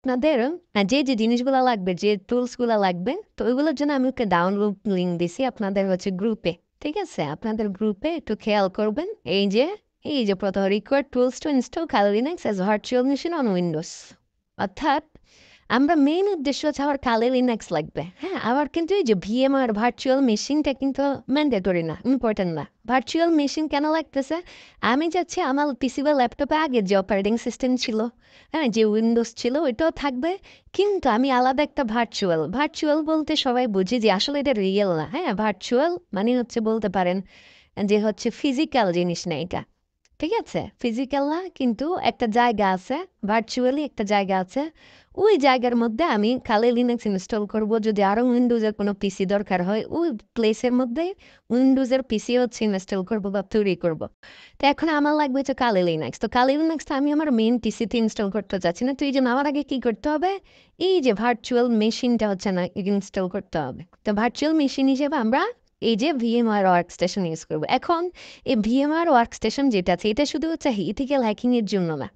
আপনাদের যে জিনিসগুলা লাগবে, যে টুলসগুলা লাগবে, তো ওইগুলোর জন্য আমি ওকে ডাউনলোড লিঙ্ক দিছি আপনাদের গ্রুপে। ঠিক আছে? আপনাদের গ্রুপে একটু খেয়াল করবেন। এই যে প্রথম required tools to install Kali Linux as virtual machine on Windows। অর্থাৎ আমরা মেইন উদ্দেশ্য হচ্ছে আমার Kali Linux লাগবে। হ্যাঁ? আবার কিন্তু এই যে VMware ভার্চুয়াল মেশিনটা কিন্তু ম্যান্ডেটরি না, ইম্পর্টেন্ট না। ভার্চুয়াল মেশিন কেন লাগতেছে? আমি চাচ্ছি আমার পিসি বা ল্যাপটপে আগে যে অপারেটিং সিস্টেম ছিল, হ্যাঁ, যে উইন্ডোজ ছিল ওইটাও থাকবে। কিন্তু আমি আলাদা একটা ভার্চুয়াল বলতে সবাই বুঝি যে আসলে এটা রিয়েল না। হ্যাঁ, ভার্চুয়াল মানে বলতে পারেন যে ফিজিক্যাল জিনিস না এটা। ঠিক আছে? ফিজিক্যাল না, কিন্তু একটা জায়গা আছে, ভার্চুয়ালি একটা জায়গা আছে। ওই জায়গার মধ্যে আমি Kali Linux ইনস্টল করব। যদি আরও উইন্ডোজের কোনো পিসি দরকার হয়, ওই প্লেসের মধ্যে উইন্ডোজের পিসি ইনস্টল করব বা তৈরি করব। তো এখন আমার লাগবে Kali Linux। তো Kali Linux টা আমি আমার মেইন পিসিতে ইনস্টল করতে চাচ্ছি না। তো এই জন্য আমার আগে কি করতে হবে? এই যে ভার্চুয়াল মেশিনটা না ইনস্টল করতে হবে। তো ভার্চুয়াল মেশিন হিসেবে আমরা এই যে VMware ওয়ার্কস্টেশন ইউজ করব। এখন এই VMware ওয়ার্কস্টেশন যেটা আছে এটা শুধু ইথিক্যাল হ্যাকিং এর জন্য না।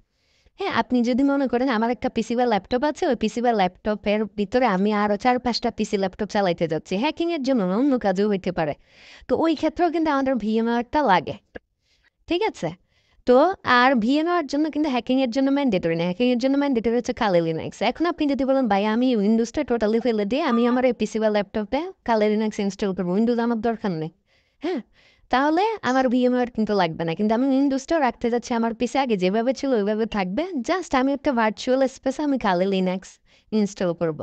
হ্যাঁ, আপনি যদি মনে করেন আমার একটা পিসি বা ল্যাপটপ আছে, ওই পিসি বা ল্যাপটপের ভিতরে আমি আরো ৪-৫টা পিসি ল্যাপটপ চালাইতে যাচ্ছি। হ্যাকিং এর জন্য না, অন্য কাজেও হইতে পারে। তো ওই ক্ষেত্রেও কিন্তু আমাদের VMware-টা লাগে। ঠিক আছে? তো আর VMware-এর জন্য কিন্তু হ্যাকিং এর জন্য ম্যান্ডেটরি না। হ্যাকিং এর জন্য ম্যান্ডেটরি হচ্ছে Kali Linux। এখন আপনি যদি বলেন, "ভাই আমি উইন্ডোজটা টোটালি ফেলে দিয়ে আমি আমার এই পিসি বা ল্যাপটপে Kali Linux ইনস্টল করব। উইন্ডোজ আমার দরকার নেই।" হ্যাঁ? তাহলে আমার VMware কিন্তু লাগবে না। কিন্তু আমি উইন্ডোজটাও রাখতে যাচ্ছি আমার পিসি আগে যেভাবে ছিল ওইভাবে থাকবে। জাস্ট আমি একটা ভার্চুয়াল স্পেসে আমি Kali Linux ইনস্টল করব।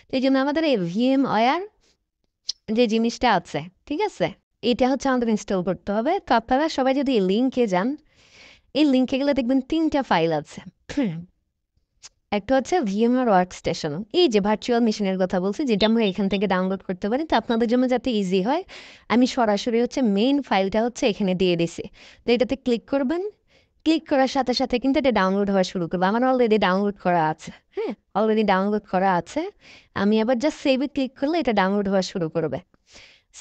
তো এইজন্য আমাদের এই VMware যে জিনিসটা আছে, ঠিক আছে? এটা আমাদের ইনস্টল করতে হবে। তো আপনারা সবাই যদি এই লিঙ্কে যান, এই লিঙ্কে গেলে দেখবেন ৩ টা ফাইল আছে। একটা হচ্ছে VMware ওয়ার্কস্টেশন। এই যে ভার্চুয়াল মেশিনের কথা বলছি, যেটা আমরা এখান থেকে ডাউনলোড করতে পারি। তো আপনাদের জন্য যাতে ইজি হয়, আমি সরাসরি মেইন ফাইলটা এখানে দিয়ে দিছি। তো এটাতে ক্লিক করবেন। ক্লিক করার সাথে, সাথে কিন্তু এটা ডাউনলোড হওয়া শুরু করবে। আমার অলরেডি ডাউনলোড করা আছে। হ্যাঁ? অলরেডি ডাউনলোড করা আছে। আমি আবার জাস্ট সেভ এ ক্লিক করলে এটা ডাউনলোড হওয়া শুরু করবে।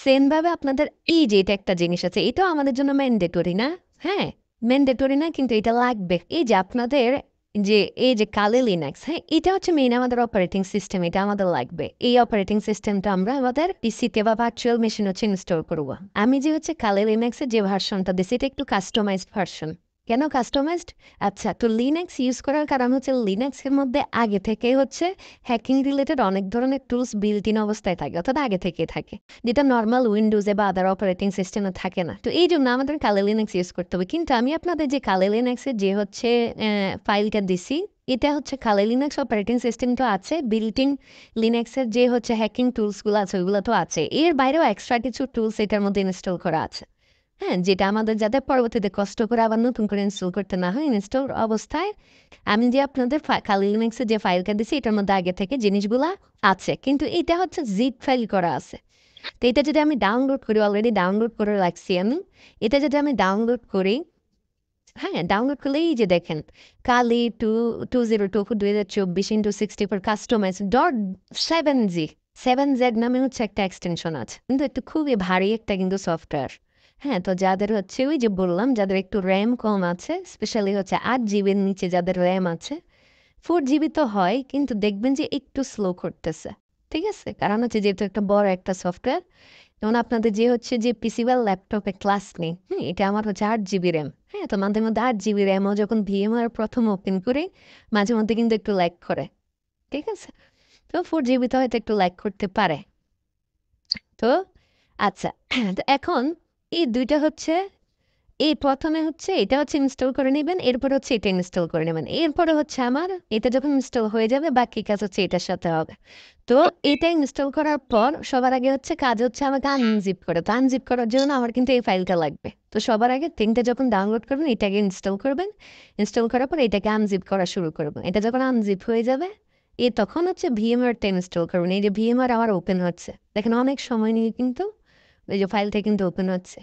সেম ভাবে আপনাদের এই যে এটা একটা জিনিস আছে, এটাও আমাদের জন্য ম্যান্ডেটরি না। হ্যাঁ, ম্যান্ডেটরি না, কিন্তু এটা লাগবে। এই যে আপনাদের যে এই যে Kali Linux, হ্যাঁ, এটা মেইন আমাদের অপারেটিং সিস্টেম। এটা আমাদের লাগবে। এই অপারেটিং সিস্টেমটা আমরা আমাদের পিসিতে বা ভার্চুয়াল মেশিন ইনস্টল করব। আমি যে Kali Linux এর যে ভার্সনটা দিছি এটা একটু কাস্টমাইজড ভার্সন। কেন কাস্টমাইজড? আচ্ছা, তো লিনাক্স ইউজ করার কারণ লিনাক্সের মধ্যে আগে থেকে হ্যাকিং রিলেটেড অনেক ধরনের টুলস বিল্ট ইন অবস্থায় থাকে, অর্থাৎ আগে থেকেই থাকে, যেটা নর্মাল উইন্ডোজে বা আদার অপারেটিং সিস্টেমে থাকে না। তো এই জন্য আমাদের Kali Linux ইউজ করতে হবে। কিন্তু আমি আপনাদের যে Kali Linux-এর যে ফাইলটা দিছি, এটা Kali Linux অপারেটিং সিস্টেম তো আছে, বিল্ট ইন লিনাক্সের যে হ্যাকিং টুলসগুলো আছে ওইগুলো তো আছে। এর বাইরেও এক্সট্রা কিছু টুলস এটার মধ্যে ইনস্টল করা আছে। হ্যাঁ, যেটা আমাদের যাতে পরবর্তীতে কষ্ট করে আবার নতুন করে ইনস্টল করতে না হয়। ইনস্টল অবস্থায় আমি যে আপনাদের Kali Linux-এর যে ফাইলটা দিছি এটার মধ্যে আগে থেকে জিনিসগুলা আছে। কিন্তু এটা জিপ ফাইল করা আছে। তো এটা যদি আমি ডাউনলোড করি, অলরেডি ডাউনলোড করে রাখছি আমি। এটা যদি আমি ডাউনলোড করি, হ্যাঁ, ডাউনলোড করলেই এই যে দেখেন Kali 2024 কাস্টমাইজ .7z 7z নামে একটা এক্সটেনশন আছে। কিন্তু একটু খুবই ভারী একটা কিন্তু সফটওয়্যার। হ্যাঁ, তো যাদের ওই যে বললাম যাদের একটু র্যাম কম আছে, স্পেশালি 8 জিবির নিচে যাদের র্যাম আছে, 4 জিবি তো হয় কিন্তু দেখবেন যে একটু স্লো করতেছে। ঠিক আছে? কারণ যেহেতু একটা বড় একটা সফটওয়্যার। যেমন আপনাদের যে পিসি বা ল্যাপটপে ক্লাস নেই, হ্যাঁ, এটা আমার 8 জিবি র্যাম। হ্যাঁ, তো মাঝে মধ্যে 8 জিবি র্যামও যখন VMware প্রথম ওপেন করি, মাঝে মধ্যে কিন্তু একটু ল্যাগ করে। ঠিক আছে? তো 4 জিবিতে হয়তো একটু ল্যাগ করতে পারে। তো আচ্ছা, তো এখন এই দুইটা এই প্রথমে এটা ইনস্টল করে নেবেন, এরপর এটা ইনস্টল করে নেবেন। এরপরে আমার এটা যখন ইনস্টল হয়ে যাবে বাকি কাজ এটার সাথে হবে। তো এটা ইনস্টল করার পর সবার আগে কাজ আমাকে আনজিপ করে। তো আনজিপ করার জন্য আমার কিন্তু এই ফাইলটা লাগবে। তো সবার আগে ৩ যখন ডাউনলোড করবেন এটাকে ইনস্টল করবেন। ইনস্টল করার পর এটাকে আনজিপ করা শুরু করবেন। এটা যখন আনজিপ হয়ে যাবে তখন VMware-টা ইনস্টল করবেন। এই যে VMware আমার ওপেন হচ্ছে। দেখেন অনেক সময় নিয়ে কিন্তু এই যে ফাইলটা কিন্তু ওপেন হচ্ছে।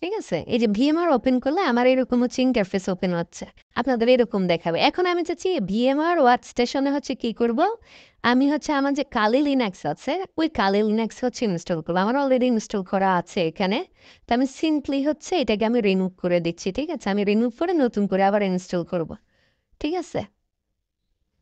ঠিক আছে? এই যে VMware ওপেন করলে আমার এরকম ইন্টারফেস ওপেন হচ্ছে। আপনাদের এরকম দেখাবে। এখন আমি চাচ্ছি VMware ওয়ার্কস্টেশনে কি করব? আমি আমার যে Kali Linux আছে, ওই Kali Linux ইনস্টল করব। আমার অলরেডি ইনস্টল করা আছে এখানে। তো আমি সিম্পলি এটাকে আমি রিমুভ করে দিচ্ছি। ঠিক আছে? আমি রিমুভ করে নতুন করে আবার ইনস্টল করব। ঠিক আছে?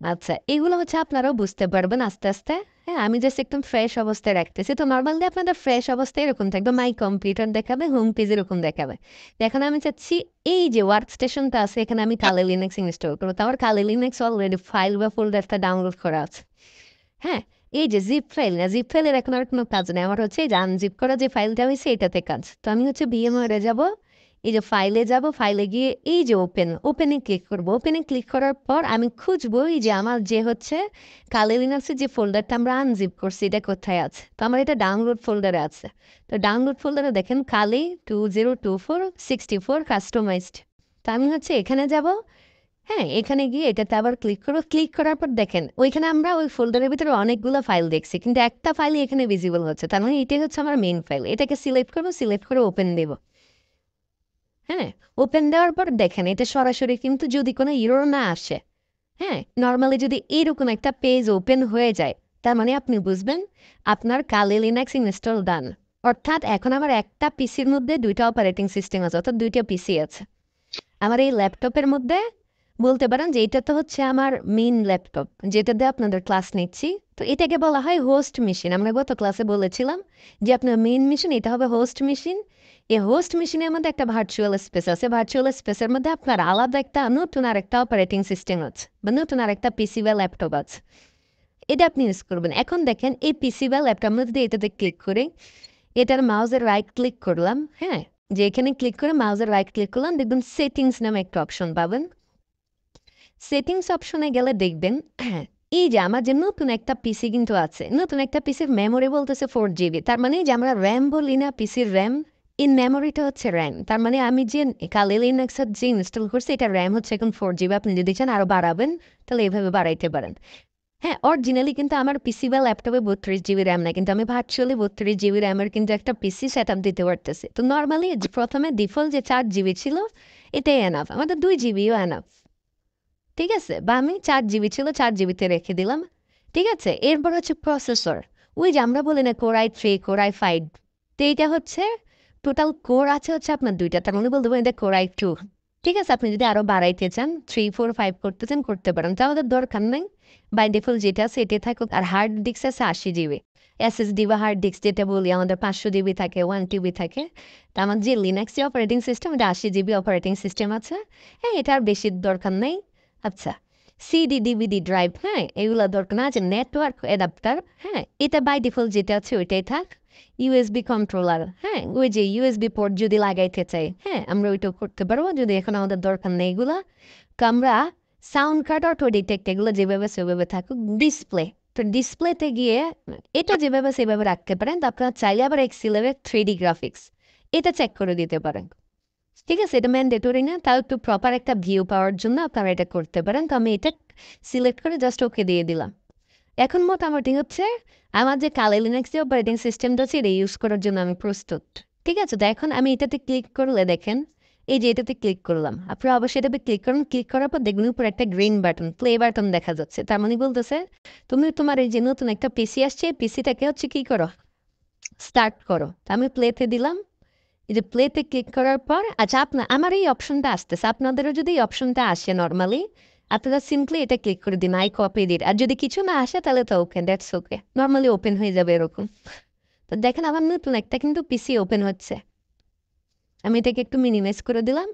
আচ্ছা, এগুলো হচ্ছে আপনারাও বুঝতে পারবেন আস্তে, আস্তে। হ্যাঁ, আমি জাস্ট একদম ফ্রেশ অবস্থায় রাখতেছি। তো নরমালি আপনাদের ফ্রেশ অবস্থায় এরকম থাকবে। মাই কম্পিউটার দেখাবে, হোম পেজ এরকম দেখাবে। তো এখন আমি চাচ্ছি এই যে ওয়ার্ক স্টেশনটা আছে এখানে আমি Kali Linux ইনস্টল করব। তো আমার Kali Linux অলরেডি ফাইল বা ফোল্ডারটা ডাউনলোড করা আছে। হ্যাঁ, এই যে জিপ ফাইল না, জিপ ফাইলের এখন আর কোনো কাজ নেই। আমার হচ্ছে এই যে আনজিপ করা যে ফাইলটা হয়েছে এটাতে কাজ। তো আমি হচ্ছে VMware এ যাব, এই যে ফাইলে যাব, ফাইলে গিয়ে এই যে ওপেনে ক্লিক করব। ওপেনে ক্লিক করার পর আমি খুঁজবো এই যে আমার যে হচ্ছে Kali Linux-এর যে ফোল্ডারটা আমরা আনজিপ করছি এটা কোথায় আছে। তো আমার এটা ডাউনলোড ফোল্ডারে আছে। তো ডাউনলোড ফোল্ডারে দেখেন Kali 202464 কাস্টমাইজড। তো আমি হচ্ছে এখানে যাব। হ্যাঁ, এখানে গিয়ে এটাতে আবার ক্লিক করব। ক্লিক করার পর দেখেন ওইখানে আমরা ওই ফোল্ডারের ভিতরে অনেকগুলো ফাইল দেখছি। কিন্তু একটা ফাইলই এখানে ভিজিবল হচ্ছে। তার মানে এটাই হচ্ছে আমার মেইন ফাইল। এটাকে সিলেক্ট করব, সিলেক্ট করে ওপেন দেব। হ্যাঁ, ওপেন দেওয়ার পর দেখেন এটা সরাসরি কিন্তু যদি কোনো এরর না আসে, হ্যাঁ, নরমালি যদি এরকম একটা পেজ ওপেন হয়ে যায়, তার মানে আপনি বুঝবেন আপনার Kali Linux ইনস্টল ডান। অর্থাৎ এখন আমার একটা পিসির মধ্যে ২ টা অপারেটিং সিস্টেম আছে, অর্থাৎ ২ টা পিসি আছে। আমার এই ল্যাপটপের মধ্যে বলতে পারেন যে এটা তো হচ্ছে আমার মেইন ল্যাপটপ, যেটা দিয়ে আপনাদের ক্লাস নিচ্ছি। তো এটাকে বলা হয় হোস্ট মেশিন। আমরা গত ক্লাসে বলেছিলাম যে আপনার মেইন মেশিন এটা হবে হোস্ট মেশিন। এই হোস্ট মেশিনের মধ্যে একটা ভার্চুয়াল স্পেস আছে। ভার্চুয়াল স্পেসের মধ্যে আপনার আলাদা একটা নতুন আরেকটা অপারেটিং সিস্টেম আছে বা নতুন আরেকটা পিসি বা ল্যাপটপ আছে। এটা আপনি ইউজ করবেন। এখন দেখেন এই পিসি বা ল্যাপটপ আমরা যদি এটাতে ক্লিক করি, এটার মাউসের রাইট ক্লিক করলাম, হ্যাঁ, যে এখানে ক্লিক করে মাউসের রাইট ক্লিক করলাম, দেখবেন সেটিংস নামে একটা অপশন পাবেন। সেটিংস অপশনে গেলে দেখবেন হ্যাঁ, এই যে আমার যে নতুন একটা পিসি কিন্তু আছে, নতুন একটা পিসির মেমোরি বলতেছে 4 GB। তার মানে যে আমরা র্যাম বলি না, পিসির র্যাম, ইন মেমোরিটা হচ্ছে র্যাম। তার মানে আমি যে Kali Linux যে ইনস্টল করছি এটা র্যাম হচ্ছে এখন 4 GB। আপনি যদি চান আরও বাড়াবেন তাহলে এইভাবে বাড়াইতে পারেন। হ্যাঁ, অরিজিনালি কিন্তু আমার পিসি বা ল্যাপটপে 32 GB র্যাম না, কিন্তু আমি ভার্চুয়ালি 32 GB র্যামের কিন্তু একটা পিসি সেট আপ দিতে পারতেছি। তো নর্মালি প্রথমে ডিফল্ট যে 4 GB ছিল এটাই এনাফ, আমাদের 2 GBও এনাফ। ঠিক আছে? বা আমি 4 GB ছিল 4 GB-তে রেখে দিলাম। ঠিক আছে? এরপর হচ্ছে প্রসেসর। ওই যে আমরা বলি না Core i3, Core i5। তো এইটা হচ্ছে টোটাল কোর আছে হচ্ছে আপনার ২ টা। তার মানে বলতে পারেন এটা Core i2। ঠিক আছে? আপনি যদি আরো বাড়াইতে চান 3, 4, 5 করতে চান করতে পারেন। তো আমাদের দরকার নাই। বাই ডিফল্ট যেটা আছে এটাই থাকুক। আর হার্ড ডিস্ক আছে 80 GB। SSD বা হার্ড ডিস্ক যেটা বলি আমাদের 500 GB থাকে, 1 TB থাকে। তো আমার যে লিনাক্স অপারেটিং সিস্টেম এটা 80 GB অপারেটিং সিস্টেম আছে। হ্যাঁ, এটা আর বেশি দরকার নেই। আচ্ছা, সিডি, ডিভিডি ড্রাইভ, হ্যাঁ, এগুলো দরকার না। আছে নেটওয়ার্ক অ্যাডাপ্টার, হ্যাঁ, এটা বাই ডিফল্ট যেটা আছে ওইটাই থাক। ইউএসবি কন্ট্রোলার, হ্যাঁ, ওই যে ইউএসবি পোর্ট যদি লাগাইতে চাই, হ্যাঁ, আমরা ওইটাও করতে পারবো যদি এখন আমাদের দরকার নেই এগুলা। তো আমরা সাউন্ড কার্ড, অটো ডিটেক্ট এগুলো যেভাবে সেভাবে থাকুক। ডিসপ্লে, তো ডিসপ্লেতে গিয়ে এটা যেভাবে সেভাবে রাখতে পারেন। তো আপনারা চাইলে আবার এক্সিলারের 3D গ্রাফিক্স এটা চেক করে দিতে পারেন। ঠিক আছে? এটা ম্যান্ডেটরি না। তাও একটু প্রপার একটা ভিউ পাওয়ার জন্য আপনারা এটা করতে পারেন। তো আমি এটা সিলেক্ট করে জাস্ট ওকে দিয়ে দিলাম। এখন মোটামুটি হচ্ছে আমার যে Kali Linux যে অপারেটিং সিস্টেমটা আছে এটা ইউজ করার জন্য আমি প্রস্তুত। ঠিক আছে? তো এখন আমি এটাতে ক্লিক করলে দেখেন, এই যে এটাতে ক্লিক করলাম। আপনারা অবশ্যই এটাতে ক্লিক করুন। ক্লিক করার পর দেখবেন উপরে একটা গ্রিন বাটন, প্লে বাটন দেখা যাচ্ছে। তার মানে বলতেছে তুমি তোমার এই যে নতুন একটা পিসি আসছে, এই পিসিটাকে হচ্ছে কি করো? স্টার্ট করো। তো আমি প্লেতে দিলাম। এই যে প্লেতে ক্লিক করার পর আচ্ছা আমার এই অপশনটা আসতেছে। আপনাদেরও যদি এই অপশনটা আসে নরমালি, আপনারা সিম্পলি এটা ক্লিক করে দিন, আই কপি দিন। আর যদি কিছু না আসে তাহলে তো ওকে, দ্যাটস ওকে। নরমালি ওপেন হয়ে যাবে এরকম। তো দেখেন আমার নতুন একটা কিন্তু পিসি ওপেন হচ্ছে। আমি এটাকে একটু মিনিমাইজ করে দিলাম।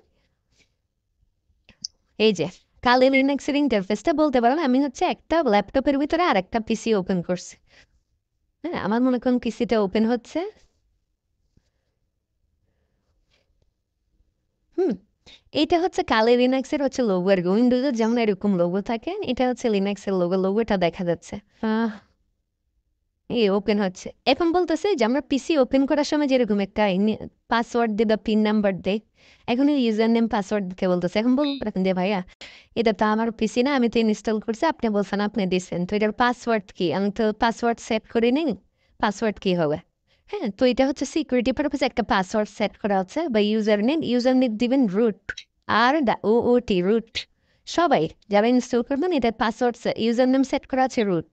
এই যে Kali Linux-এর ইন্টারফেসটা বলতে পারেন আমি হচ্ছে একটা ল্যাপটপের ভিতরে আর একটা পিসি ওপেন করছি। হ্যাঁ, আমার মনে করেন পিসিটা ওপেন হচ্ছে। হুম, এইটা হচ্ছে Kali Linux-এর হচ্ছে লোগো আর উইন্ডোজের যেমন এরকম লোগো থাকে, এটা হচ্ছে লিনাক্সের লোগো। লোগোটা দেখা যাচ্ছে। এই ওপেন হচ্ছে। এখন বলতেছে যে আমরা পিসি ওপেন করার সময় যেরকম একটা পাসওয়ার্ড দিয়ে বা পিন নাম্বার দেয়, এখন ইউজার নেম পাসওয়ার্ড দিতে বলতেছে। এখন বলতেন যে ভাইয়া এটা তো আমার পিসি না, আমি তো ইনস্টল করছি, আপনি বলছেন আপনি দিচ্ছেন, তো এটার পাসওয়ার্ড কি? আমি তো পাসওয়ার্ড সেট করে নিই। পাসওয়ার্ড কি হবে? হ্যাঁ, তো এটা হচ্ছে সিকিউরিটি পারপাসে একটা পাসওয়ার্ড সেট করা আছে বা ইউজার নেম দিবেন রুট, আর OOT রুট। সবাই যারা ইনস্টল করবেন এটার পাসওয়ার্ড ইউজার নেম সেট করা আছে রুট।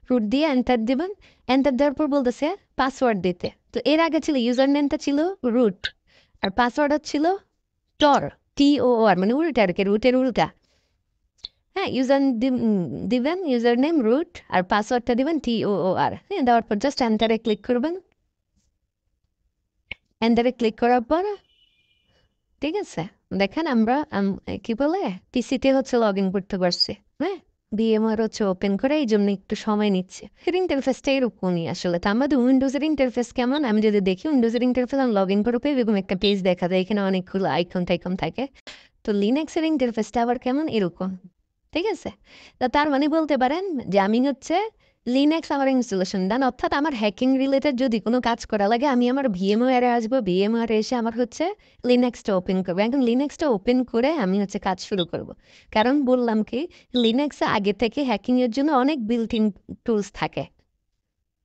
রুট দিয়ে এন্টার দিবেন। এন্টার দেওয়ার পর বলতেছে পাসওয়ার্ড দিতে। তো এর আগে ছিল ইউজার নেমটা ছিল রুট আর পাসওয়ার্ড ছিল টর, TOR, মানে উল্টা আর কি, রুটের উল্টা। হ্যাঁ, দিবেন ইউজার নেম রুট আর পাসওয়ার্ডটা দিবেন TOOR। হ্যাঁ, দেওয়ার পর জাস্ট এন্টারে ক্লিক করবেন। এন্টারে ক্লিক করার পর ঠিক আছে, দেখেন আমরা কি বলে পিসিতে হচ্ছে লগ ইন করতে পারছি। হ্যাঁ, VMware হচ্ছে ওপেন করে, এই জন্য একটু সময় নিচ্ছে। এর ইন্টারফেসটা এরকমই আসলে। তো আমাদের উইন্ডোজের ইন্টারফেস কেমন আমি যদি দেখি, উইন্ডোজের ইন্টারফেস আমি লগ ইন করে পেয়ে এরকম একটা পেজ দেখা যায়, এখানে অনেকগুলো আইকন টাইকন থাকে। তো লিনাক্সের ইন্টারফেসটা আবার কেমন এরকম, ঠিক আছে। তো তার মানে বলতে পারেন যে আমি হচ্ছে লিনাক্স আমার ইনস্টলেশন ডান, অর্থাৎ আমার হ্যাকিং রিলেটেড যদি কোনো কাজ করা লাগে আমি আমার ভিএমওয়্যারে আসবো, ভিএমওয়্যারে এসে আমার হচ্ছে লিনাক্সটা ওপেন করবো। এখন লিনাক্সটা ওপেন করে আমি হচ্ছে কাজ শুরু করব। কারণ বললাম কি, লিনাক্সে আগে থেকে হ্যাকিংয়ের জন্য অনেক বিল্ট ইন টুলস থাকে।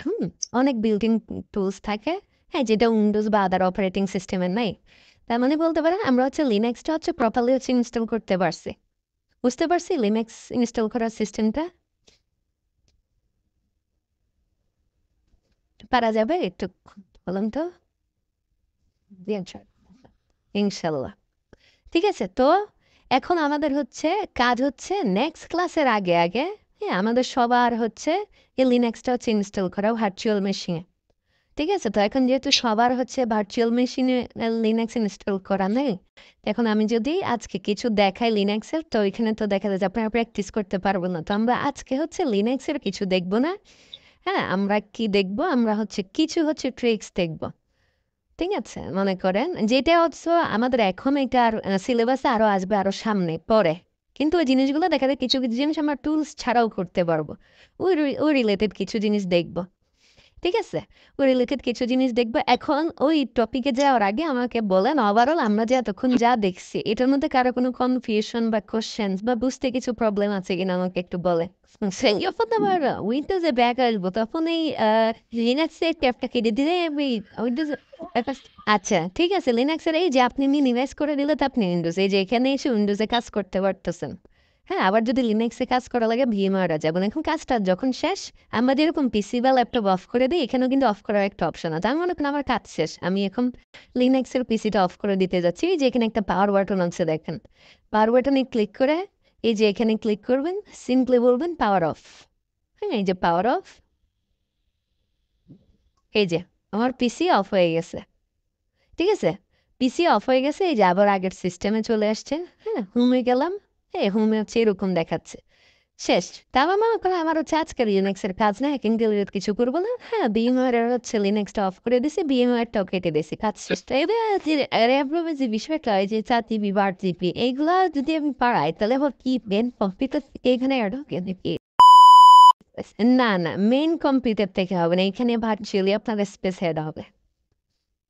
হুম, অনেক বিল্ট ইন টুলস থাকে। হ্যাঁ, যেটা উইন্ডোজ বা আদার অপারেটিং সিস্টেমের নাই। তার মানে বলতে পারেন আমরা হচ্ছে লিনাক্সটা হচ্ছে প্রপারলি হচ্ছে ইনস্টল করতে পারছি। বুঝতে পারছি লিনাক্স ইনস্টল করার সিস্টেমটা পারা যাবে একটু, বলুন তো। জি, আচ্ছা। ইনশাল্লাহ। ঠিক আছে, তো এখন আমাদের হচ্ছে কাজ হচ্ছে নেক্সট ক্লাসের আগে আগে, হ্যাঁ, আমাদের সবার হচ্ছে এই লিনাক্সটা হচ্ছে ইনস্টল করা ভার্চুয়াল মেশিনে। ঠিক আছে, তো এখন যেহেতু সবার হচ্ছে ভার্চুয়াল মেশিনে লিনাক্স ইনস্টল করা নেই, এখন আমি যদি আজকে কিছু দেখাই লিনাক্সের, তো এখানে তো দেখা যায় যে আপনারা প্র্যাকটিস করতে পারবো না। তো আমরা আজকে হচ্ছে লিনাক্সের কিছু দেখবো না। হ্যাঁ, আমরা কি দেখবো, আমরা হচ্ছে কিছু হচ্ছে ট্রিক্স দেখবো। ঠিক আছে, মনে করেন যেটা হচ্ছে আমাদের এখন এটা আর সিলেবাসে আরো আসবে আরো সামনে পরে, কিন্তু ওই জিনিসগুলো দেখা যায় কিছু কিছু জিনিস আমরা টুলস ছাড়াও করতে পারবো। ওই রিলেটেড কিছু জিনিস দেখবো। ঠিক আছে, ওই রিলেটেড কিছু জিনিস দেখবো। এখন ওই টপিকে যাওয়ার আগে আমাকে বলেন ওভারঅল আমরা যে এতক্ষণ যা দেখছি এটার মধ্যে কারো কোনো কনফিউশন বা কোশ্চেন বা বুঝতে কিছু প্রবলেম আছে কিনা আমাকে একটু বলে। যখন আমার উইন্ডোজে ব্যাক আসবো তখন এই লিনাক্সের ট্যাবটা কেটে দিলে আমি উইন্ডোজ। আচ্ছা ঠিক আছে, লিনাক্সের এই যে আপনি মিনিমাইজ করে দিলে তো আপনি উইন্ডোজ এই যে এখানে এসে উইন্ডোজে কাজ করতে পারতেছেন। হ্যাঁ, আবার যদি লিনাক্সে কাজ করা লাগে ভিএমওয়্যারে যাবেন। এখন কাজটা যখন শেষ আমরা যেরকম পিসি বা ল্যাপটপ অফ করে দিই, এখানেও কিন্তু অফ করার একটা অপশন আছে। আমি মনে করেন আমার কাজ শেষ, আমি এখন লিনাক্সের পিসিটা অফ করে দিতে যাচ্ছি। এই যে এখানে একটা পাওয়ার বাটন আছে দেখেন, পাওয়ার বাটনে ক্লিক করে এই যে এখানে ক্লিক করবেন, সিম্পলি বলবেন পাওয়ার অফ। হ্যাঁ, এই যে পাওয়ার অফ, এই যে আমার পিসি অফ হয়ে গেছে। ঠিক আছে, পিসি অফ হয়ে গেছে, এই যে আবার আগের সিস্টেমে চলে আসছে। হ্যাঁ, হোমে গেলাম, হ্যাঁ হোমে হচ্ছে এরকম দেখাচ্ছে। শেষ। তা আমার মনে করে আমার হচ্ছে আজকের লিনাক্সের কাজ না, হ্যাকিং রিলেটেড কিছু করবো না। হ্যাঁ, বিএমআর হচ্ছে লিনাক্সটা অফ করে দিছি, বিএমআরটাও কেটে দিছি, কাজ শেষ। তো এবার র্যাবের যে বিষয়টা হয় যে 4 জিবি 8 জিবি এইগুলা যদি আমি পারাই তাহলে আবার কি মেন কম্পিউটার এখানে না না, মেইন কম্পিউটার থেকে হবে না, এখানে ভার্চুয়ালি আপনার স্পেস হেড হবে।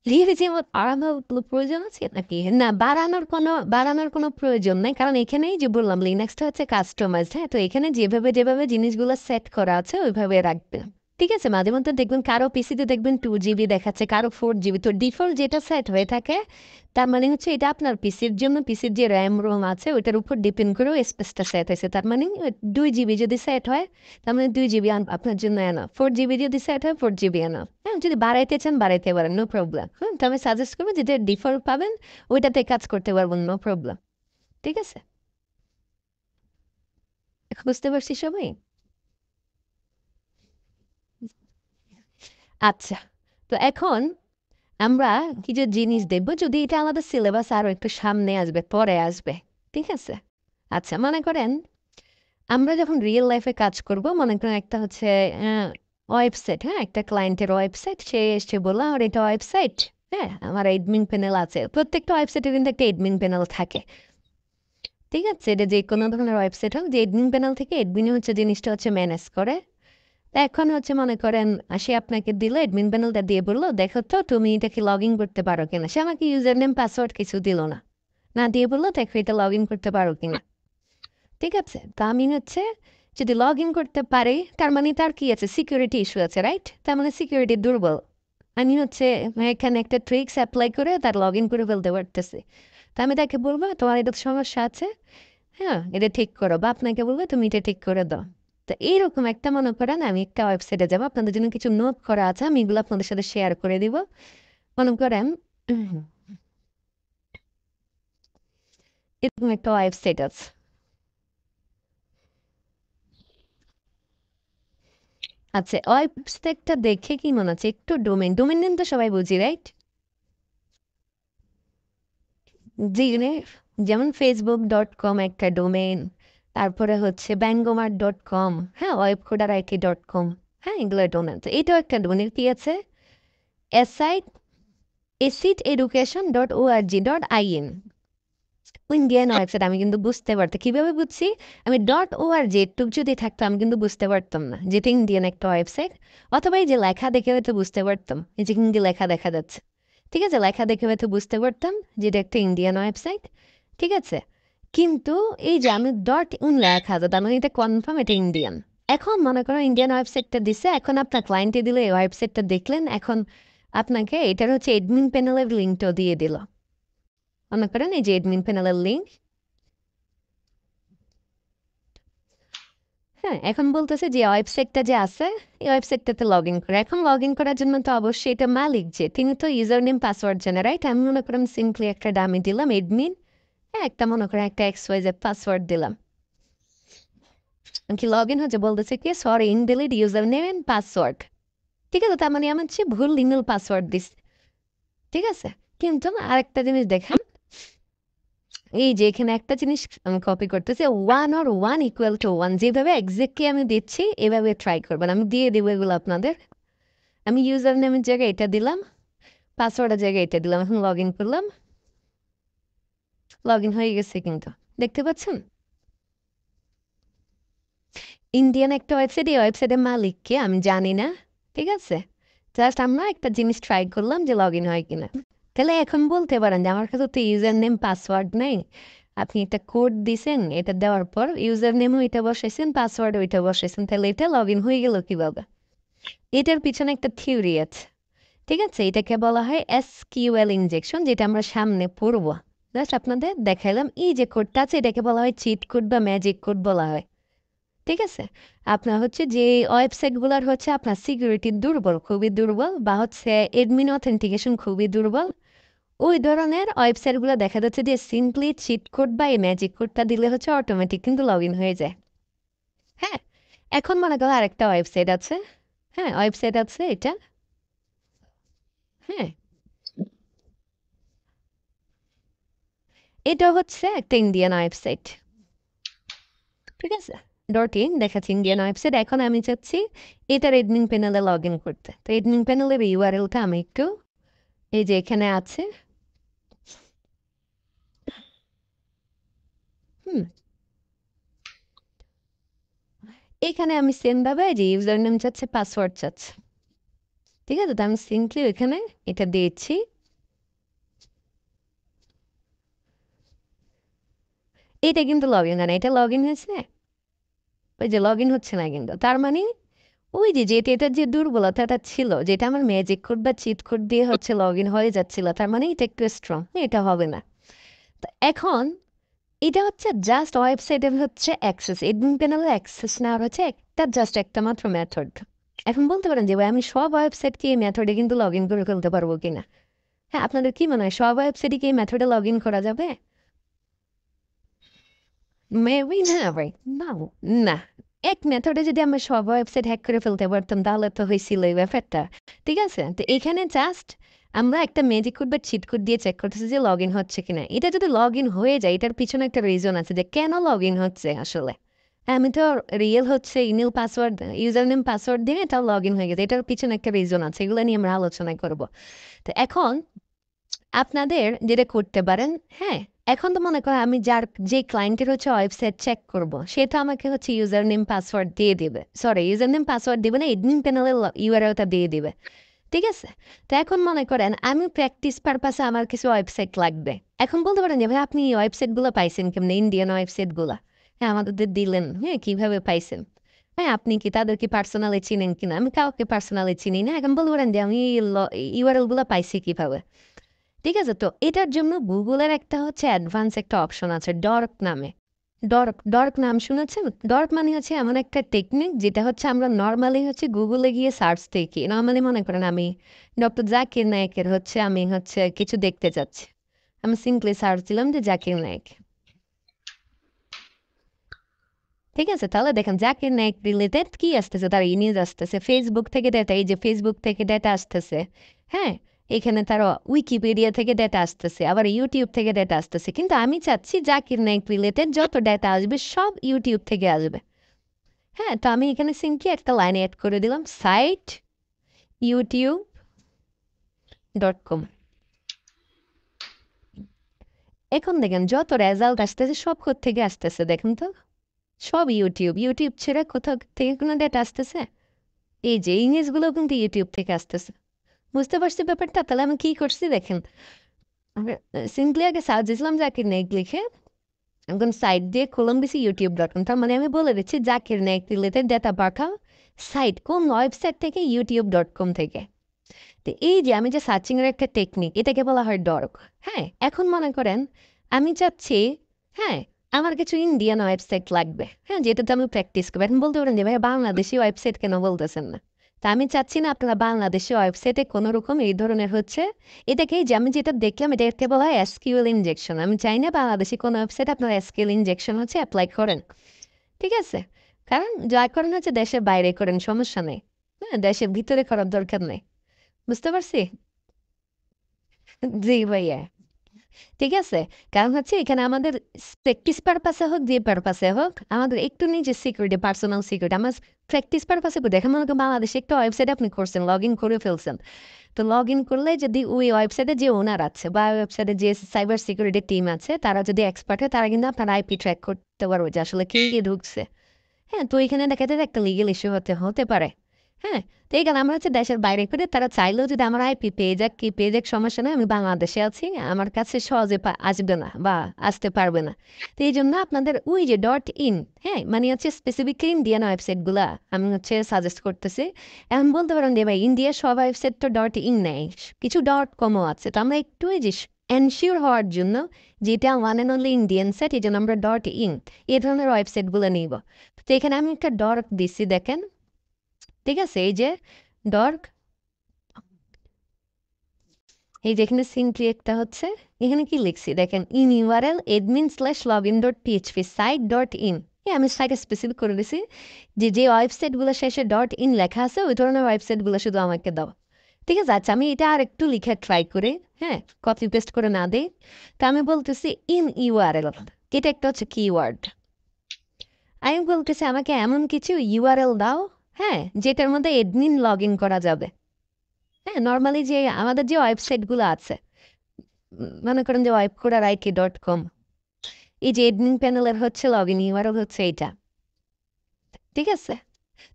লিখেছি আমার বাড়ানোর কোনো প্রয়োজন আছে নাকি? না, বাড়ানোর কোনো প্রয়োজন নাই, কারণ এখানেই যে বললাম লিনাক্সটা হচ্ছে কাস্টমাইজড। হ্যাঁ, তো এখানে যেভাবে যেভাবে জিনিসগুলো সেট করা আছে ওইভাবে রাখবে। ঠিক আছে, মাঝে মধ্যে দেখবেন কারো পিসিতে দেখবেন 2 জিবি দেখাচ্ছে, কারো 4 জিবি। তো ডিফল্ট যেটা সেট হয়ে থাকে তার মানে হচ্ছে এটা আপনার পিসির জন্য, পিসির যে র্যাম রোম আছে ওইটার উপর ডিপেন্ড করে স্পেসটা সেট হয়েছে। তার মানে 2 জিবি যদি সেট হয় তার মানে 2 জিবি আপনার জন্য এনাফ। 4 জিবি যদি সেট হয় 4 জিবি এনাফ। হ্যাঁ, যদি বাড়াইতে চান বাড়াইতে পারেন, নো প্রবলেম। হ্যাঁ, তো আমি সাজেস্ট করবো যেটা ডিফল্ট পাবেন ওইটাতে কাজ করতে পারবেন, নো প্রবলেম। ঠিক আছে, এখন বুঝতে পারছি সবাই। আচ্ছা, তো এখন আমরা কিছু জিনিস দেখবো, যদি এটা আমাদের সিলেবাস আরো একটু সামনে আসবে পরে আসবে। ঠিক আছে, আচ্ছা মনে করেন আমরা যখন রিয়েল লাইফে কাজ করব, মনে করেন একটা হচ্ছে ওয়েবসাইট, হ্যাঁ একটা ক্লায়েন্টের ওয়েবসাইট, সে এসে বললো আর এটা ওয়েবসাইট। হ্যাঁ, আমার এডমিন প্যানেল আছে, প্রত্যেকটা ওয়েবসাইটের কিন্তু একটা এডমিন প্যানেল থাকে। ঠিক আছে, এটা যে কোনো ধরনের ওয়েবসাইট হোক, যে এডমিন প্যানেল থেকে এডমিন হচ্ছে জিনিসটা হচ্ছে ম্যানেজ করে। তা এখন হচ্ছে মনে করেন সে আপনাকে দিল এডমিন প্যানেলটা দিয়ে বললো দেখো তো তুমি এটাকে লগ ইন করতে পারো কিনা। সে আমাকে ইউজার নেম পাসওয়ার্ড কিছু দিল না, না দিয়ে বললো দেখো এটা লগ ইন করতে পারো কিনা। ঠিক আছে, তা আমি হচ্ছে যদি লগ ইন করতে পারে তার মানে তার কি আছে, সিকিউরিটি ইস্যু আছে, রাইট? তার মানে সিকিউরিটি দুর্বল। আমি হচ্ছে এখানে একটা ট্রিক্স অ্যাপ্লাই করে তার লগ ইন করে ফেলতে পারতেছি। তা আমি তাকে বলবো তোমার এটা সমস্যা আছে, হ্যাঁ এটা ঠিক করো, বা আপনাকে বলবো তুমি এটা ঠিক করে দাও। তো এইরকম একটা মনে করেন আমি একটা ওয়েবসাইটে যাবো, আপনাদের জন্য কিছু নোট করা আছে, আমি এগুলো আপনাদের সাথে শেয়ার করে দিব। মনে করেন এরকম একটা ওয়েবসাইট আছে। আচ্ছা, ওয়েবসাইটটা দেখে কি মনে হচ্ছে? একটু ডোমেন নেম তো সবাই বুঝি, রাইট? যেমন facebook.com একটা ডোমেন, তারপরে হচ্ছে bangomat.com, হ্যাঁ, webcoderit.com, হ্যাঁ, এগুলো ডোমেন। তো এটাও একটা ডোমেন। কি আছে? aciteducation.org.in, Indian website. আমি কিন্তু বুঝতে পারতাম। কিভাবে বুঝছি? আমি .org একটু যদি থাকতো আমি কিন্তু বুঝতে পারতাম না যেটা ইন্ডিয়ান একটা ওয়েবসাইট। অথবা এই যে লেখা দেখে হয়তো বুঝতে পারতাম, এই যে হিন্দি লেখা দেখা যাচ্ছে, ঠিক আছে, লেখা দেখে হয়তো বুঝতে পারতাম যেটা একটা ইন্ডিয়ান ওয়েবসাইট, ঠিক আছে। কিন্তু এই যে আমি লেখা আছে, তার মানে এটা কনফার্ম এটা ইন্ডিয়ান। এখন মনে করো ইন্ডিয়ান ওয়েবসাইটটা দিছে, এখন আপনার ক্লায়েন্টে দিলে এই ওয়েবসাইটটা দেখলেন, এখন আপনাকে এটার হচ্ছে এডমিন প্যানেলের লিঙ্কটাও দিয়ে দিল। মনে করেন এই যে এডমিন প্যানেলের লিঙ্ক, হ্যাঁ, এখন বলতেছে যে ওয়েবসাইটটা যে আছে এই ওয়েবসাইটটাতে লগ ইন করে। এখন লগ ইন করার জন্য তো অবশ্যই এটা মালিক যে তিনি তো ইউজার নেম পাসওয়ার্ড জানে, রাইট? আমি মনে করেন সিম্পলি একটা ডামি দিলাম এডমিন, হ্যাঁ, একটা মনে করেন একটা XYZ পাসওয়ার্ড দিলাম, কি লগ ইন হচ্ছে, বলতেছে কি sorry invalid user name and password, ঠিক আছে, তার মানে আমার হচ্ছে ভুল ইমেল পাসওয়ার্ড দিস, ঠিক আছে। কিন্তু আরেকটা জিনিস দেখেন, এই যে এখানে একটা জিনিস আমি কপি করতেছি, 1 or 1 = 1, যেভাবে এক্স্যাক্টলি আমি দিচ্ছি এভাবে ট্রাই করবেন। আমি দিয়ে দেবো এগুলো আপনাদের। আমি ইউজার নেমের জায়গায় এটা দিলাম, পাসওয়ার্ডের জায়গায় এটা দিলাম, এখন লগ ইন করলাম, লগ ইন হয়ে গেছে। কিন্তু দেখতে পাচ্ছেন ইন্ডিয়ান একটা ওয়েবসাইট, এই ওয়েবসাইটের মালিককে আমি জানি না, ঠিক আছে। জাস্ট আমরা একটা জিনিস ট্রাই করলাম যে লগ ইন হয় কিনা। তাহলে এখন বলতে পারেন যে আমার কাছে তো ইউজার নেম পাসওয়ার্ড নেই, আপনি একটা কোড দিছেন, এটা দেওয়ার পর ইউজার নেমও এটা বসাইছেন, পাসওয়ার্ডও এটা বসাইছেন, তাহলে এটা লগ ইন হয়ে গেল কিভাবে? এটার পিছনে একটা থিওরি আছে, ঠিক আছে। এটাকে বলা হয় SQL ইনজেকশন, যেটা আমরা সামনে পড়ব। জাস্ট আপনাদের দেখাইলাম। এই যে কোডটা আছে এটাকে বলা হয় চিট কোড বা ম্যাজিক কোড বলা হয়, ঠিক আছে। আপনার হচ্ছে যে ওয়েবসাইটগুলোর হচ্ছে আপনার সিকিউরিটি দুর্বল, খুবই দুর্বল, বা হচ্ছে এডমিন অথেন্টিকেশন খুবই দুর্বল, ওই ধরনের ওয়েবসাইটগুলো দেখা যাচ্ছে যে সিম্পলি চিট কোড বা এই ম্যাজিক কোডটা দিলে হচ্ছে অটোমেটিক কিন্তু লগ ইন হয়ে যায়। হ্যাঁ, এখন মনে করো আরেকটা ওয়েবসাইট আছে, হ্যাঁ, ওয়েবসাইট আছে এটা, হ্যাঁ, এটা হচ্ছে একটা ইন্ডিয়ান ওয়েবসাইট, ঠিক আছে। .in দেখাচ্ছি ইন্ডিয়ান ওয়েবসাইট। এখন আমি চাচ্ছি এটার এডমিন প্যানেলে লগ ইন করতে। তো এডমিন প্যানেলের ইউআরএলটা আমি একটু এই যে এখানে আছে, হুম, এখানে আমি সেম ভাবে যে ইউজার নেম চাচ্ছে, পাসওয়ার্ড চাচ্ছে, ঠিক আছে। তো আমি সিম্পলি এখানে এটা দিয়েছি, এটা কিন্তু লগ ইন, এটা লগ ইন হয়েছে, ওই যে লগ ইন হচ্ছে না কিন্তু, তার মানে ওই যে যেটা এটার যে দুর্বলতাটা ছিল, যেটা আমার ম্যাজিক কোড বা চিট কোড দিয়ে হচ্ছে লগ ইন হয়ে যাচ্ছিল, তার মানে এটা একটু স্ট্রং, এটা হবে না। তো এখন এটা হচ্ছে জাস্ট ওয়েবসাইটের হচ্ছে অ্যাক্সেস, এডমিন প্যানেলের অ্যাক্সেস নেওয়ার হচ্ছে একটা জাস্ট একটা মাত্র মেথড। এখন বলতে পারেন যে ভাই আমি সব ওয়েবসাইটকে এই মেথডে কিন্তু লগ ইন করে ফেলতে পারবো কিনা? হ্যাঁ, আপনাদের কি মনে হয় সব ওয়েবসাইটে কি এই মেথডে লগ ইন করা যাবে? মেবি না ভাই, না, না। এক মেথডে যদি আমরা সব ওয়েবসাইট হ্যাক করে ফেলতে পারতাম তাহলে তো হয়েছিল এই ব্যাপারটা, ঠিক আছে। তো এখানে জাস্ট আমরা একটা ম্যাজিক কোড বা চিট কোড দিয়ে চেক করতেছি যে লগ ইন হচ্ছে কিনা। এটা যদি লগ ইন হয়ে যায় এটার পিছনে একটা রিজন আছে যে কেন লগ ইন হচ্ছে আসলে। হ্যাঁ, আমি তো রিয়েল হচ্ছে email password, user name password দিয়ে এটাও লগ ইন হয়ে গেছে, এটার পিছনে একটা রিজন আছে, এগুলো নিয়ে আমরা আলোচনা করব। তো এখন আপনাদের যেটা করতে পারেন, হ্যাঁ, এখন তো মনে করেন আমি যে ক্লায়েন্টের হচ্ছে ওয়েবসাইট চেক করব, সেটা আমাকে হচ্ছে ইউজার নেম পাসওয়ার্ড দিয়ে দিবে, সরি ইউজার নেম পাসওয়ার্ড দিবে না, এডমিন প্যানেলের ইউআরএলটা দিয়ে দিবে, ঠিক আছে। তো এখন মনে করেন আমি প্র্যাকটিস পারপাসে আমার কিছু ওয়েবসাইট লাগবে। এখন বলতে পারেন যে ভাই আপনি এই ওয়েবসাইটগুলো পাইছেন কেমনে, ইন্ডিয়ান ওয়েবসাইটগুলো? হ্যাঁ, আমাদের দিলেন, হ্যাঁ, কিভাবে পাইছেন? হ্যাঁ, আপনি কি তাদেরকে পার্সোনালি চিনেন কিনা? আমি কাউকে পার্সোনালি চিনি না। এখন বলতে পারেন যে আমি ইউআরএল গুলো পাইছি কিভাবে, ঠিক আছে। তো এটার জন্য গুগলের একটা হচ্ছে অ্যাডভান্স একটা অপশন আছে ডর্ক নামে। ডর্ক, ডর্ক নাম শুনেছেন? ডর্ক মানে হচ্ছে এমন একটা টেকনিক যেটা হচ্ছে আমরা নর্মালি হচ্ছে গুগলে গিয়ে সার্চ দেখি। নর্মালি মনে করেন আমি ডক্টর জাকির নায়েকের হচ্ছে আমি হচ্ছে কিছু দেখতে চাচ্ছি, আমি সিম্পলি সার্চ দিলাম যে জাকির নায়েক, ঠিক আছে? তাহলে দেখেন জাকির নায়েক রিলেটেড কি আসতেছে, তার নিউজ আসতেছে। ফেসবুক থেকে ডেটা, এই যে ফেসবুক থেকে ডেটা আসতেছে। হ্যাঁ? এখানে তার উইকিপিডিয়া থেকে ডেটা আসতেছে, আবার ইউটিউব থেকে ডেটা আসতেছে। কিন্তু আমি চাচ্ছি জাকির নায়েক রিলেটেড যত ডেটা আসবে সব ইউটিউব থেকে আসবে। হ্যাঁ? তো আমি এখানে সিম্পলি একটা লাইন এড করে দিলাম, সাইট youtube.com। এখন দেখেন যত রেজাল্ট আসতেছে সব থেকে আসতেছে দেখেন তো, সব ইউটিউব ছেড়ে কোথাও থেকে কোনো ডেটা আসতেছে? এই যে ইংলিশগুলো কিন্তু ইউটিউব থেকে আসতেছে। বুঝতে পারছি ব্যাপারটা? তাহলে আমি কি করছি দেখেন, সিম্পলি আগে সার্চ দিয়েছিলাম জাকির নায়েক লিখে, এখন সাইট দিয়ে খুললাম দিছি youtube.com। তার মানে আমি বলে দিচ্ছি জাকির নায়েক রিলেটেড ডেটা পাঠাও সাইট কোন ওয়েবসাইট থেকে, youtube.com থেকে। তো এই যে আমি যে সার্চিং এর একটা টেকনিক, এটাকে বলা হয় ডর্ক। হ্যাঁ, এখন মনে করেন আমি চাচ্ছি, হ্যাঁ, আমার কিছু ইন্ডিয়ান ওয়েবসাইট লাগবে, হ্যাঁ, যেটাতে আমি প্র্যাকটিস করবো। এখন বলতে পারেন যে ভাই বাংলাদেশি ওয়েবসাইট কেন বলতেছেন না? তা আমি চাচ্ছি না আপনারা বাংলাদেশি ওয়েবসাইটে কোনো রকম এই ধরনের হচ্ছে, এটাকেই যে আমি যেটা দেখলাম এটাকে বলা হয় এসকিউএল ইনজেকশন। আমি চাই না বাংলাদেশি কোনো ওয়েবসাইট আপনারা এসকিউএল ইনজেকশন হচ্ছে অ্যাপ্লাই করেন। ঠিক আছে? কারণ যা করেন হচ্ছে দেশের বাইরে করেন, সমস্যা নেই। হ্যাঁ, দেশের ভিতরে করার দরকার নেই। বুঝতে পারছি? জি ভাইয়া। ঠিক আছে? কারণ হচ্ছে এখানে আমাদের প্র্যাকটিস পারপাসে হোক, যে পারপাসে হোক, আমাদের একটু নিজের সিকিউরিটি, পার্সোনাল সিকিউরিটি, আমার প্র্যাকটিস পারপাসে দেখেন মনে করেন বাংলাদেশে একটা ওয়েবসাইট আপনি করছেন, লগ ইন করে ফেলছেন। তো লগ ইন করলে যদি ওই ওয়েবসাইটে যে ওনার আছে বা ওয়েবসাইটে যে সাইবার সিকিউরিটি টিম আছে তারা যদি এক্সপার্ট হয়, তারা কিন্তু আপনার আইপি ট্র্যাক করতে পারবে যে আসলে কে ঢুকছে। হ্যাঁ, তো এখানে দেখা যায় একটা লিগ্যাল ইস্যু হতে হতে পারে। হ্যাঁ, তো এই কারণে আমরা হচ্ছে দেশের বাইরে করে তারা চাইলেও যদি আমার আইপি পেয়ে যাক, কি পেয়ে যাক, সমস্যা নেই, আমি বাংলাদেশে আছি, আমার কাছে সহজে আসবে না বা আসতে পারবে না। তো এই জন্য আপনাদের ওই যে ডট ইন, হ্যাঁ, মানে হচ্ছে স্পেসিফিকলি ইন্ডিয়ান ওয়েবসাইটগুলা আমি হচ্ছে সাজেস্ট করতেছি। এখন বলতে পারেন যে ভাই ইন্ডিয়ার সব ওয়েবসাইট তো ডট ইন নেই, কিছু ডট কমও আছে। তো আমরা একটু এই যে এনশিওর হওয়ার জন্য, যেটা one and only Indian site, এই জন্য আমরা ডট ইন এই ধরনের ওয়েবসাইটগুলো নিব। তো এখানে আমি একটা ডর্ক দিচ্ছি দেখেন। ঠিক আছে? এই যে ডর্ক, এই যেখানে সিম্পলি একটা হচ্ছে, এখানে কি লিখছি দেখেন, ইন ইউআরএল admin/login.php site.in। আমি সাইটে স্পেসিফিক করে দিছি যে যে ওয়েবসাইটগুলো শেষে ডট ইন লেখা আছে ওই ধরনের ওয়েবসাইটগুলো শুধু আমাকে দাও। ঠিক আছে? আচ্ছা, আমি এটা আর একটু লিখে ট্রাই করে, হ্যাঁ, কপি পেস্ট করে না দিই। তা আমি বলতেছি ইন ইউআরএল, এটা একটা হচ্ছে কিওয়ার্ড। আমি বলতেছি আমাকে এমন কিছু ইউআরএল দাও, হ্যাঁ, যেটার মধ্যে এডমিন লগ ইন করা যাবে। হ্যাঁ, নর্মালি যে আমাদের যে ওয়েবসাইটগুলো আছে, মনে করেন যে ওয়েবকোডার.it.com, এই যে এডমিন প্যানেলের হচ্ছে লগ ইন ইউআরএল হচ্ছে এইটা। ঠিক আছে?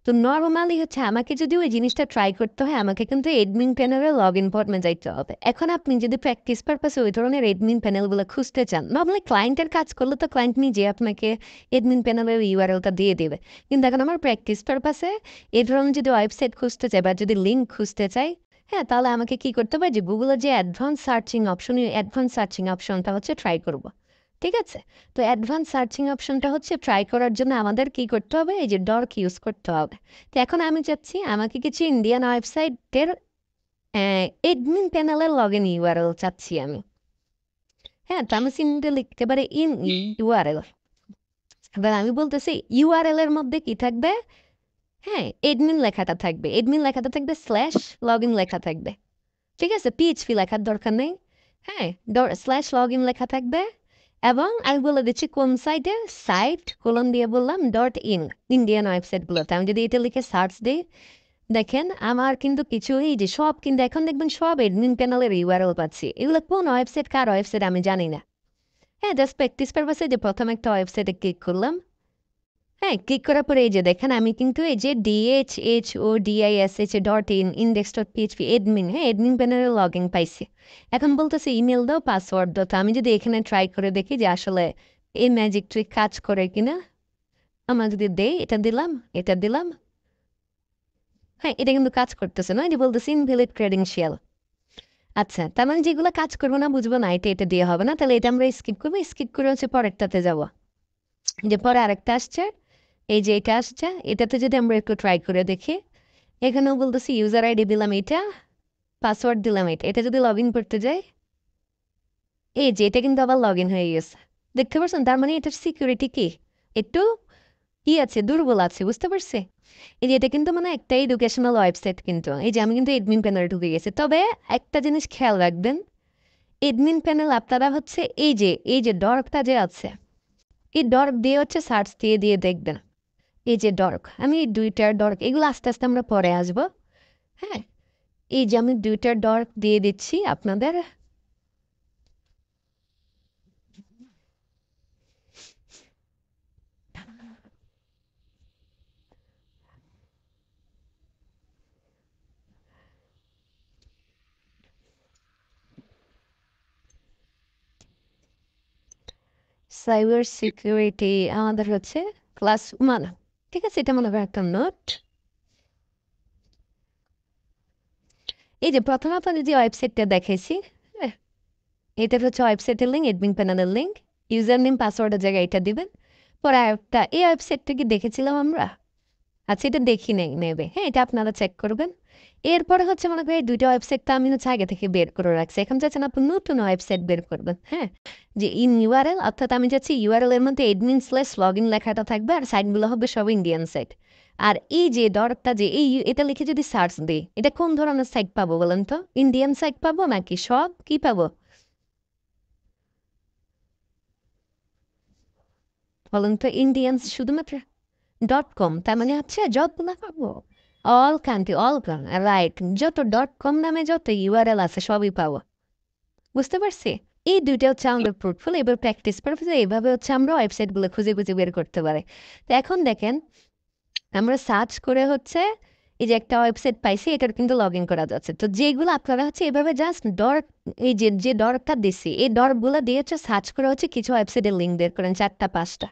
তো নর্মালি হচ্ছে আমাকে যদি ওই জিনিসটা ট্রাই করতে হয়, আমাকে কিন্তু এডমিন প্যানেলের লগ ইন ফর্মে যাইতে হবে। এখন আপনি যদি প্র্যাকটিস পারপাসে ওই ধরনের এডমিন প্যানেলগুলো খুঁজতে চান, নর্মালি ক্লায়েন্টের কাজ করলে তো ক্লায়েন্ট নিজে আপনাকে এডমিন প্যানেলের ইউআরএলটা দিয়ে দেবে। কিন্তু এখন আমার প্র্যাকটিস পারপাসে এই ধরনের যদি ওয়েবসাইট খুঁজতে চাই বা যদি লিঙ্ক খুঁজতে চাই, হ্যাঁ, তাহলে আমাকে কি করতে হবে, যে গুগলের যে অ্যাডভান্স সার্চিং অপশন, এই অ্যাডভান্স সার্চিং অপশনটা হচ্ছে ট্রাই করব। ঠিক আছে? তো অ্যাডভান্স সার্চিং অপশনটা হচ্ছে ট্রাই করার জন্য আমাদের কি করতে হবে, এই যে ডর্ক ইউজ করতে হবে। তো এখন আমি চাচ্ছি আমাকে কিছু ইন্ডিয়ান ওয়েবসাইটের এডমিন প্যানেলের লগ ইন ইউআরএল চাচ্ছি আমি। হ্যাঁ, তো আমি সিম্পলি লিখতে পারি ইন ইউআরএল। এবার আমি বলতেছি ইউআরএল এর মধ্যে কি থাকবে, হ্যাঁ, এডমিন লেখাটা থাকবে, এডমিন লেখাটা থাকবে, স্ল্যাশ লগ ইন লেখা থাকবে। ঠিক আছে? পিএইচপি লেখার দরকার নেই। হ্যাঁ, স্ল্যাশ লগ ইন লেখা থাকবে। এবং আমি বলে দিচ্ছি কোন সাইটে, সাইট কোলন দিয়ে বললাম ডট ইন, ইন্ডিয়ান ওয়েবসাইটগুলোতে আমি যদি এটা লিখে সার্চ দিই, দেখেন আমার কিন্তু কিছু এই যে সব কিন্তু এখন দেখবেন সব এডমিন প্যানেলের ইউআরএল পাচ্ছি। এগুলো কোন ওয়েবসাইট, কার ওয়েবসাইট আমি জানি না। হ্যাঁ, জাস্ট প্র্যাকটিস পারপাসে যে প্রথম একটা ওয়েবসাইটে ক্লিক করলাম। হ্যাঁ, ক্লিক করার পরে এই যে দেখেন আমি কিন্তু এই যে DHHODISH.in index.php এডমিন, হ্যাঁ, এডমিন প্যানেলে লগ ইন পাইছি। এখন বলতেছে ইমেল দাও, পাসওয়ার্ড দাও। তো আমি যদি এখানে ট্রাই করে দেখি যে আসলে এই ম্যাজিক ট্রিক কাজ করে কিনা, আমরা যদি দেই, এটা দিলাম, এটা দিলাম, হ্যাঁ, এটা কিন্তু কাজ করতেছে না, এই যে বলতেছে ইনভ্যালিড ক্রেডেনশিয়াল। আচ্ছা, তার মানে যেগুলো কাজ করবো না, বুঝবো না, এটা এটা দিয়ে হবে না, তাহলে এটা আমরা স্কিপ করবো। স্কিপ করে হচ্ছে পরেরটাতে যাবো। যে পরে আরেকটা আসছে, এই যে এটা আসছে, এটাতে যদি আমরা একটু ট্রাই করে দেখি, এখানেও বলতেছি ইউজার আইডি দিলাম এটা, পাসওয়ার্ড দিলাম এটা, এটা যদি লগ ইন করতে যাই, এই যে এটা কিন্তু আবার লগ ইন হয়ে গেছে। দেখতে পাচ্ছেন? তার মানে এটার সিকিউরিটি কি একটু কি আছে, দুর্বল আছে, বুঝতে পারছি? এই যে এটা কিন্তু মানে একটা এডুকেশনাল ওয়েবসাইট, কিন্তু এই যে আমি কিন্তু এডমিন প্যানেলে ঢুকে গেছি। তবে একটা জিনিস খেয়াল রাখবেন, এডমিন প্যানেল আপনারা হচ্ছে এই যে ডর্কটা যে আছে, এই ডর্ক দিয়ে হচ্ছে সার্চ দিয়ে দিয়ে দেখবেন। এই যে ডর্ক, আমি এই দুইটার ডর্ক, এগুলো আস্তে আস্তে আমরা পরে আসবো। হ্যাঁ, এই যে আমি দুইটার ডর্ক দিয়ে দিচ্ছি আপনাদের। সাইবার সিকিউরিটি আমাদের হচ্ছে ক্লাস 1, ঠিক আছে? এটা মনে হয় একটা নোট। এই যে প্রথমে আপনাদের যে ওয়েবসাইটটা দেখাইছি, হ্যাঁ, এটা হচ্ছে ওয়েবসাইটের লিঙ্ক, এডমিন প্যানেলের লিঙ্ক। ইউজার নেম পাসওয়ার্ডের জায়গায় এটা দিবেন। পরে একটা এই ওয়েবসাইটটা কি দেখেছিলাম আমরা? আচ্ছা, এটা দেখি নেই নেবে, হ্যাঁ, এটা আপনারা চেক করবেন। এরপরে হচ্ছে মনে করি এই দুইটা ওয়েবসাইট তো আমি হচ্ছে আগে থেকে বের করে রাখছি, এখন চাচ্ছেন আপনি নতুন ওয়েবসাইট বের করবেন। হ্যাঁ, যে ইন ইউআরএল, অর্থাৎ আমি যাচ্ছি ইউআরএল এর মধ্যে admin/login লেখাটা থাকবে, আর সাইটগুলো হবে সব ইন্ডিয়ান সাইট। আর এই যে ডটটা যে এটা লিখে যদি সার্চ দিই, এটা কোন ধরনের সাইট পাবো বলেন তো? ইন্ডিয়ান সাইট পাবো নাকি সব কি পাবো বলেন তো? ইন্ডিয়ান শুধুমাত্র .com, তার মানে হচ্ছে যতগুলো পাবো অল কান্ট্রি, অল রাইট, যত .com নামে যত ইউআরএল আছে সবই পাবো। বুঝতে পারছি? এই দুইটা হচ্ছে আমাদের প্রুফুল। এবার প্র্যাকটিস পারপোজে এইভাবে হচ্ছে আমরা ওয়েবসাইটগুলো খুঁজে খুঁজে বের করতে পারি। তো এখন দেখেন, আমরা সার্চ করে হচ্ছে এই যে একটা ওয়েবসাইট পাইছি, এটার কিন্তু লগ ইন করা যাচ্ছে। তো যেগুলো আপনারা হচ্ছে এভাবে জাস্ট ডট, এই যে ডটটা দিছি, এই ডটগুলো দিয়ে হচ্ছে সার্চ করে হচ্ছে কিছু ওয়েবসাইটের লিঙ্ক বের করেন, 4টা 5টা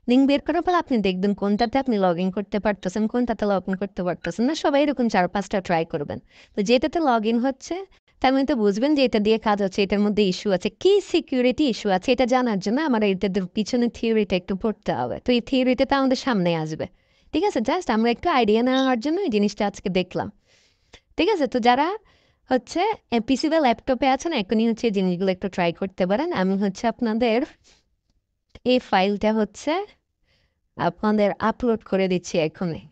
লিঙ্ক বের করার পর আপনি দেখবেন কোনটাতে আপনি লগ ইন করতে পারতেছেন, কোনটাতে লগ ইন করতে পারতেছেন না। সবাই এরকম 4-5টা ট্রাই করবেন। তো যেটাতে লগ ইন হচ্ছে তার মানে তো বুঝবেন যে এটা দিয়ে কাজ হচ্ছে, এটার মধ্যে ইস্যু আছে, কি সিকিউরিটি ইস্যু আছে এটা জানার জন্য আমার এটাদের পিছনে থিওরিটা একটু পড়তে হবে। তো এই থিওরিটা তো আমাদের সামনে আসবে। ঠিক আছে, জাস্ট আমরা একটু আইডিয়া নেওয়ার জন্য এই জিনিসটা আজকে দেখলাম। ঠিক আছে, তো যারা হচ্ছে পিসি বা ল্যাপটপে আছেন এখনই হচ্ছে এই জিনিসগুলো একটু ট্রাই করতে পারেন। আমি হচ্ছে আপনাদের এই ফাইলটা হচ্ছে আপনাদের আপলোড করে দিচ্ছি এখনই।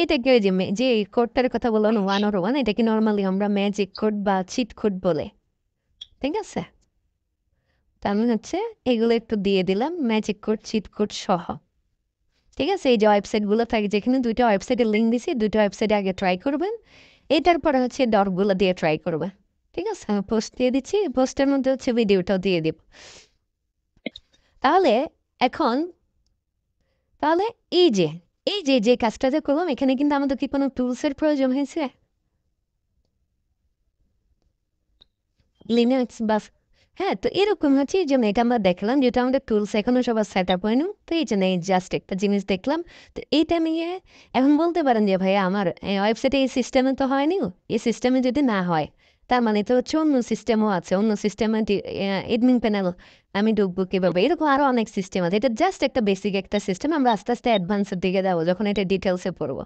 এটাকে ওই যে কোডটার কথা বললাম 101, এটাকে নর্মালি আমরা ম্যাজিক কোড বা চিট কোড বলে। ঠিক আছে, তা আমি হচ্ছে এগুলো একটু দিয়ে দিলাম, ম্যাজিক কোড চিট কোড সহ। ঠিক আছে, এই যে ওয়েবসাইটগুলো থাকে, যেখানে দুইটা ওয়েবসাইটের লিঙ্ক দিছি, দুইটা ওয়েবসাইটে আগে ট্রাই করবেন, এটার পরে হচ্ছে ডটগুলো দিয়ে ট্রাই করবেন। ঠিক আছে, আমি পোস্ট দিয়ে দিচ্ছি, পোস্টের মধ্যে হচ্ছে ভিডিওটাও দিয়ে দিব। তাহলে এখন, তাহলে এই যে কাজটা যে করলাম, এখানে কিন্তু আমাদের কি কোনো টুলসের প্রয়োজন হয়েছে? লিনাক্স বা, হ্যাঁ, তো এরকম হচ্ছে এই জন্য এটা আমরা দেখলাম, যেটা আমাদের টুলস এখনো সবার সেট আপ হয়নি, তো এই জন্য এই জাস্ট একটা জিনিস দেখলাম। তো এইটা নিয়ে এখন বলতে পারেন যে ভাইয়া আমার ওয়েবসাইটে এই সিস্টেমে তো হয়নি, এই সিস্টেমে যদি না হয় তার মানে তো হচ্ছে অন্য সিস্টেমও আছে, অন্য সিস্টেমে এডমিন প্যানেল আমি ঢুকবো কীভাবে, এরকম আরও অনেক সিস্টেম আছে। এটা জাস্ট একটা বেসিক একটা সিস্টেম, আমরা আস্তে আস্তে অ্যাডভান্সের দিকে যাবো যখন এটা ডিটেলসে পড়বো।